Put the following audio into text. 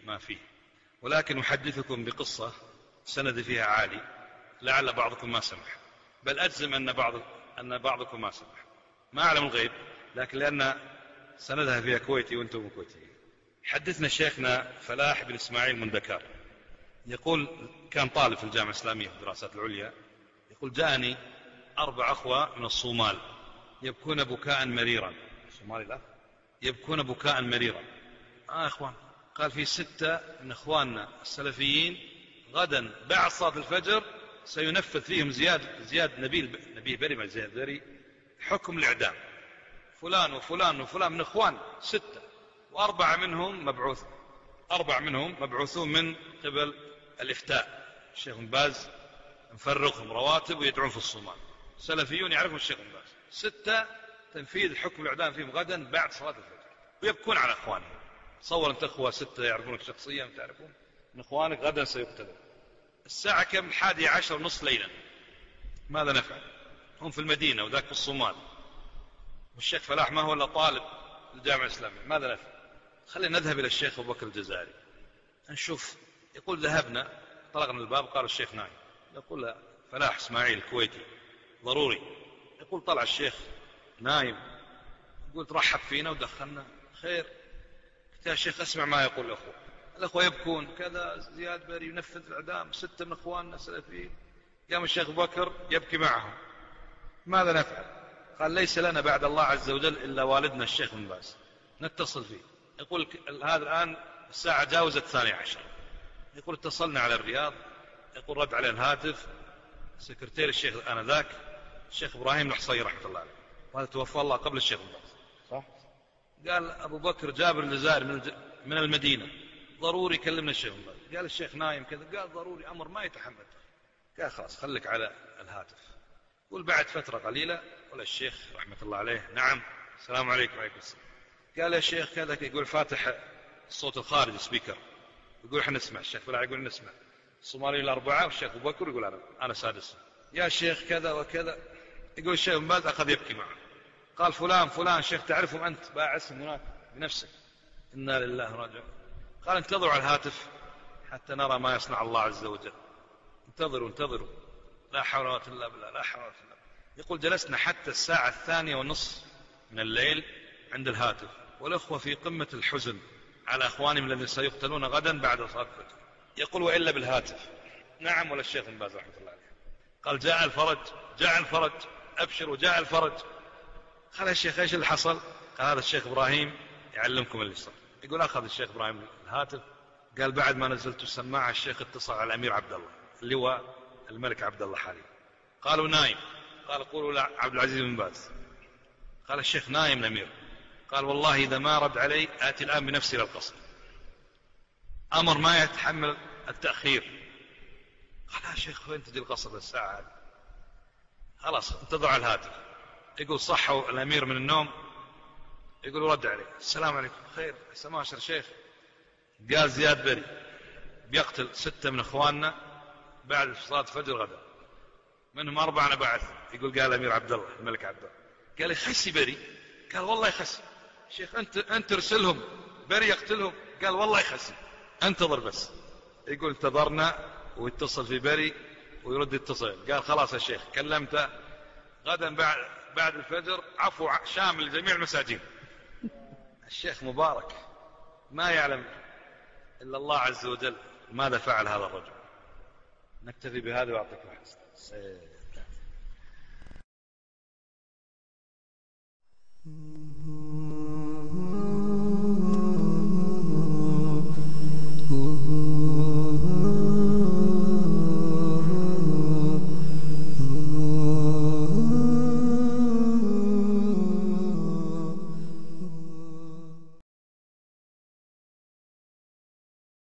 ما فيه. ولكن أحدثكم بقصة سند فيها عالي لعل بعضكم ما سمح، بل أجزم أن بعضكم ما سمح، ما أعلم الغيب، لكن لأن سندها فيها كويتي وأنتم كويتيين. حدثنا شيخنا فلاح بن إسماعيل مندكار، يقول كان طالب في الجامعة الإسلامية في الدراسات العليا، يقول جاءني 4 أخوة من الصومال يبكون بكاء مريرا. الصومالي لا، يبكون بكاء مريرا. إخوان، قال في 6 من إخواننا السلفيين غدا بعد صلاة الفجر سينفذ فيهم زياد نبيه بري مع زياد بري حكم الإعدام، فلان وفلان وفلان من إخوان 6، و4 منهم مبعوثون من قبل الإفتاء. الشيخ بن باز مفرغهم رواتب ويدعون في الصومال، سلفيون يعرفون الشيخ بن باز. 6 تنفيذ حكم الإعدام فيهم غدا بعد صلاة الفجر، ويبكون على إخوانهم. تصور أنت أخوة 6 يعرفونك شخصيا، تعرفون من إخوانك غدا سيقتلون. الساعة كم؟ 11:30 نصف ليلا. ماذا نفعل؟ هم في المدينة وذاك في الصومال، والشيخ فلاح ما هو إلا طالب الجامعة الإسلامية. ماذا نفعل؟ خلينا نذهب إلى الشيخ أبو بكر الجزائري نشوف. يقول ذهبنا، طلقنا الباب، قال الشيخ نايم. يقول فلاح إسماعيل الكويتي ضروري. يقول طلع الشيخ نايم، يقول ترحب فينا ودخلنا. خير؟ قلت يا شيخ اسمع ما يقول الأخوة يبكون كذا، زياد بري ينفذ الإعدام، 6 من إخواننا سلفيين. قام الشيخ أبو بكر يبكي معهم. ماذا نفعل؟ قال ليس لنا بعد الله عز وجل إلا والدنا الشيخ بن باز، نتصل فيه. يقول هذا الآن الساعة جاوزت 12. يقول اتصلنا على الرياض، يقول رد عليه الهاتف سكرتير الشيخ آنذاك الشيخ إبراهيم الحصي رحمة الله عليه، وهذا توفى الله قبل الشيخ بن باز، صح؟ قال أبو بكر جابر الجزائري من المدينة، ضروري كلمنا الشيخ بن باز. قال الشيخ نايم كذا. قال ضروري، أمر ما يتحمل. قال خلاص خليك على الهاتف. يقول بعد فترة قليلة ولا الشيخ رحمة الله عليه نعم السلام عليكم. وعليكم السلام. قال يا شيخ كذا. يقول فاتح الصوت الخارج سبيكر، يقول احنا نسمع. الشيخ فلاح يقول نسمع. الصومالي الأربعة والشيخ أبو بكر يقول أنا سادس. يا شيخ كذا وكذا. يقول الشيخ بن باز أخذ يبكي معه. قال فلان شيخ تعرفهم أنت، باع اسم هناك بنفسك. إنا لله راجعون. قال انتظروا على الهاتف حتى نرى ما يصنع الله عز وجل. انتظروا. لا حول ولا قوة إلا بالله، لا حول ولا قوة إلا بالله. يقول جلسنا حتى الساعة 2:30 من الليل عند الهاتف، والأخوة في قمة الحزن على أخوانهم الذين سيقتلون غدا بعد صلاة الفجر. يقول وإلا بالهاتف نعم ولا الشيخ بن باز رحمة الله عليه. قال جاء الفرج أبشروا جاء الفرج. قال الشيخ ايش اللي حصل؟ قال هذا الشيخ إبراهيم يعلمكم اللي صار. يقول أخذ الشيخ إبراهيم الهاتف، قال بعد ما نزلت السماعة الشيخ اتصل على الأمير عبد الله اللي هو الملك عبد الله حاليا. قالوا نايم. قال قولوا عبد العزيز بن باز. قال الشيخ نايم الأمير. قال والله إذا ما رد علي آتي الآن بنفسي للقصر. أمر ما يتحمل التأخير. قال يا شيخ وين تجي القصر للساعة هذه؟ خلاص انتظروا على الهاتف. يقول صحوا الأمير من النوم، يقول رد عليه السلام عليكم. خير سماشر شيخ. قال زياد بري بيقتل 6 من إخواننا بعد صلاة الفجر غدا، منهم 4 أنا بعث. يقول قال الأمير عبد الله الملك عبد الله. قال يخسي بري. قال والله يخسي. شيخ أنت ارسلهم بري يقتلهم. قال والله يخسي، انتظر بس. يقول انتظرنا ويتصل في بري ويرد يتصل. قال خلاص يا شيخ كلمته غدا بعد الفجر عفو شامل لجميع المساجين. الشيخ مبارك ما يعلم إلا الله عز وجل ماذا فعل هذا الرجل. نكتفي بهذا وأعطيك الحسن.